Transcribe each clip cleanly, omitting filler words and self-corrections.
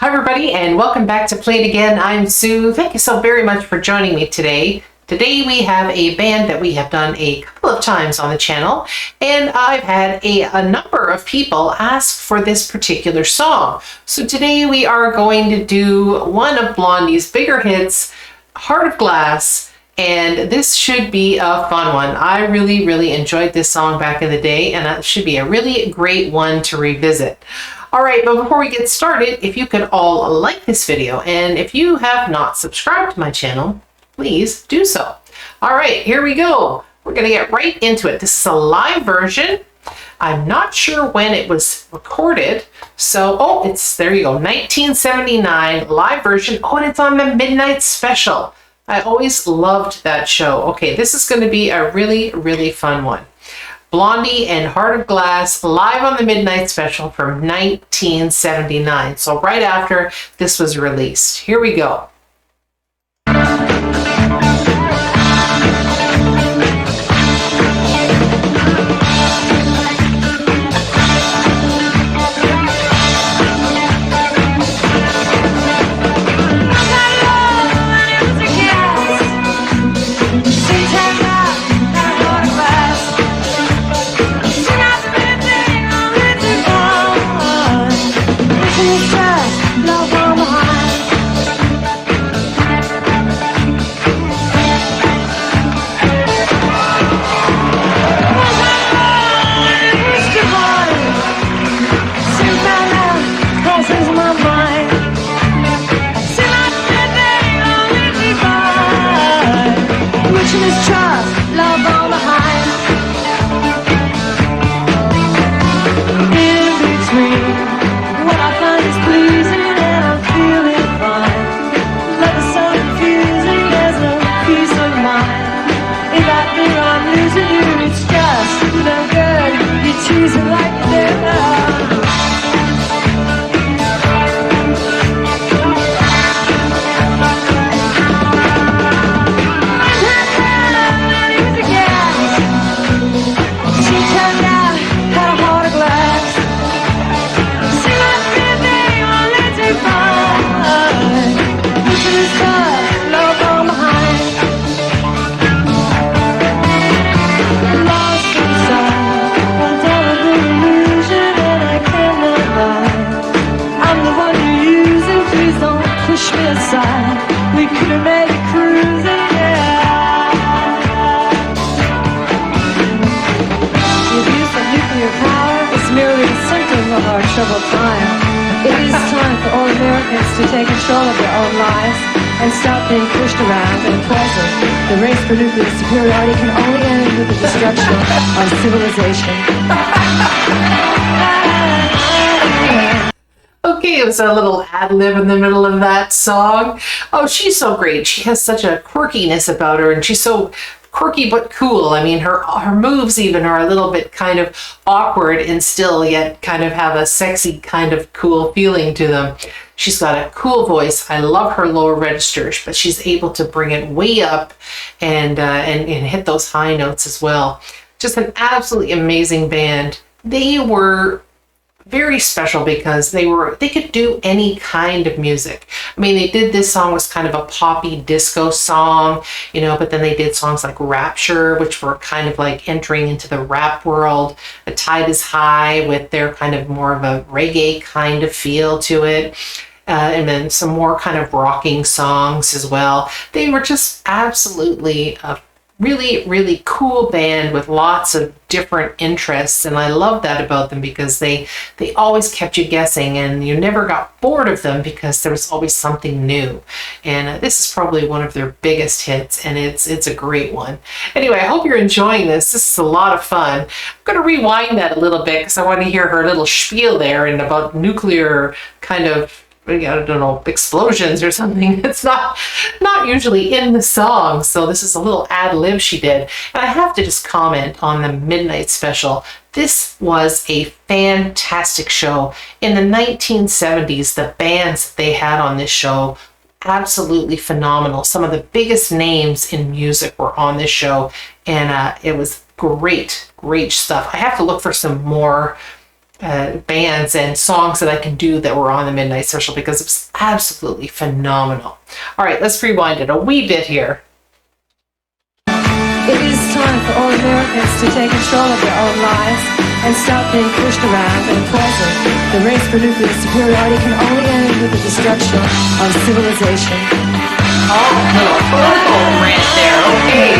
Hi everybody, and welcome back to Play It Again. I'm Sue. Thank you so very much for joining me today. Today we have a band that we have done a couple of times on the channel, and I've had a number of people ask for this particular song. So today we are going to do one of Blondie's bigger hits, Heart of Glass, and this should be a fun one. I really enjoyed this song back in the day, and it should be a really great one to revisit. All right, but before we get started, if you could all like this video, and if you have not subscribed to my channel, please do so. All right, here we go. We're gonna get right into it. This is a live version. I'm not sure when it was recorded. So, oh, it's, there you go, 1979 live version. Oh, and it's on the Midnight Special. I always loved that show. Okay, this is gonna be a really fun one. Blondie and Heart of Glass live on the Midnight Special from 1979. So right after this was released. Here we go. Troubled time. It is time for all Americans to take control of their own lives and stop being pushed around and poisoned. The race for nuclear superiority can only end with the destruction of civilization. Okay, it was a little ad-lib in the middle of that song. Oh, she's so great. She has such a quirkiness about her, and she's so quirky but cool. I mean, her moves even are a little bit kind of awkward and still yet kind of have a sexy kind of cool feeling to them. She's got a cool voice. I love her lower registers, but she's able to bring it way up and hit those high notes as well. Just an absolutely amazing band. They were very special because they could do any kind of music. I mean, they did, this song was kind of a poppy disco song, you know, but then they did songs like Rapture, which were kind of like entering into the rap world. The Tide is High, with their kind of more of a reggae kind of feel to it. And then some more kind of rocking songs as well. They were just absolutely a really cool band with lots of different interests, and I love that about them because they always kept you guessing, and you never got bored of them because there was always something new. And this is probably one of their biggest hits, and it's a great one. Anyway, I hope you're enjoying this. This is a lot of fun. I'm going to rewind that a little bit because I want to hear her little spiel there and about nuclear kind of, I don't know, explosions or something. It's not usually in the song, so this is a little ad-lib she did. And I have to just comment on the Midnight Special. This was a fantastic show. In the 1970s, the bands that they had on this show, absolutely phenomenal. Some of the biggest names in music were on this show, and it was great stuff. I have to look for some more bands and songs that I can do that were on the Midnight Special, because it was absolutely phenomenal. All right, let's rewind it a wee bit here. It is time for all Americans to take control of their own lives and stop being pushed around and poisoned. The race for nuclear superiority can only end with the destruction of civilization. Oh, little political rant there. Okay.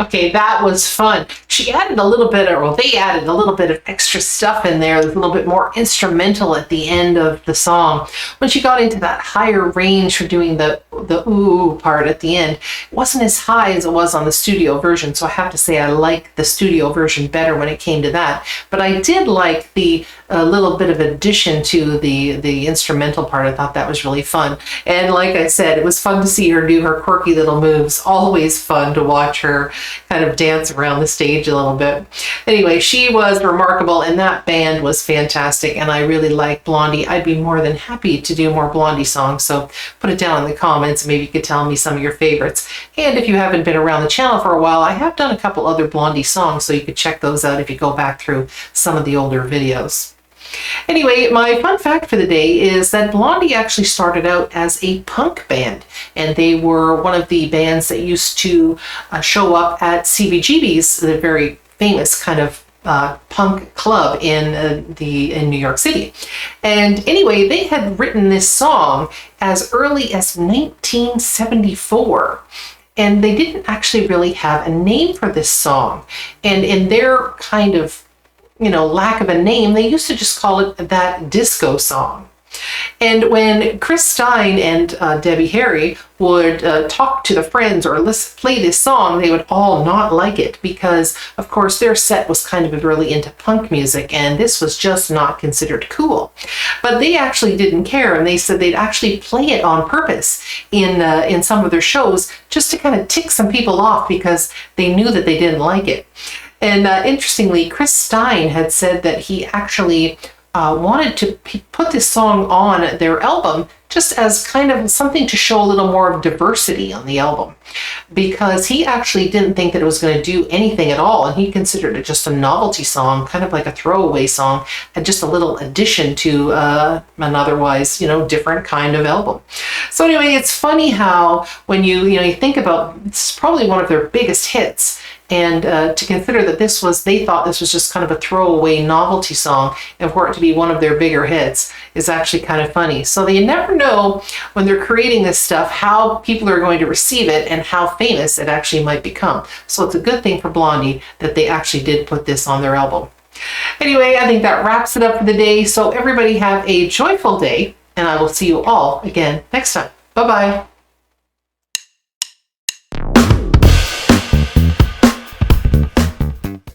Okay, that was fun. She added a little bit, or well, they added a little bit of extra stuff in there, a little bit more instrumental at the end of the song. When she got into that higher range for doing the ooh part at the end, it wasn't as high as it was on the studio version, so I have to say I like the studio version better when it came to that. But I did like the little bit of addition to the instrumental part. I thought that was really fun. And like I said, it was fun to see her do her quirky little moves. Always fun to watch her kind of dance around the stage a little bit. Anyway, she was remarkable, and that band was fantastic, and I really like Blondie. I'd be more than happy to do more Blondie songs, so put it down in the comments. Maybe you could tell me some of your favorites. And if you haven't been around the channel for a while, I have done a couple other Blondie songs, so you could check those out if you go back through some of the older videos. Anyway, my fun fact for the day is that Blondie actually started out as a punk band, and they were one of the bands that used to show up at CBGB's, the very famous kind of punk club in New York City. And anyway, they had written this song as early as 1974. And they didn't actually really have a name for this song. And in their kind of lack of a name, they used to just call it that disco song. And when Chris Stein and Debbie Harry would talk to the friends or play this song, they would all not like it because, of course, their set was kind of really into punk music, and this was just not considered cool. But they actually didn't care, and they said they'd actually play it on purpose in some of their shows just to kind of tick some people off because they knew that they didn't like it. And interestingly, Chris Stein had said that he actually wanted to put this song on their album just as kind of something to show a little more of diversity on the album, because he actually didn't think that it was going to do anything at all, and he considered it just a novelty song, kind of like a throwaway song, and just a little addition to an otherwise, different kind of album. So anyway, it's funny how when you think about, it's probably one of their biggest hits, and to consider that they thought this was just kind of a throwaway novelty song, and for it to be one of their bigger hits is actually kind of funny. So they never know when they're creating this stuff how people are going to receive it and how famous it actually might become. So it's a good thing for Blondie that they actually did put this on their album. Anyway, I think that wraps it up for the day. So everybody have a joyful day, and I will see you all again next time. Bye-bye.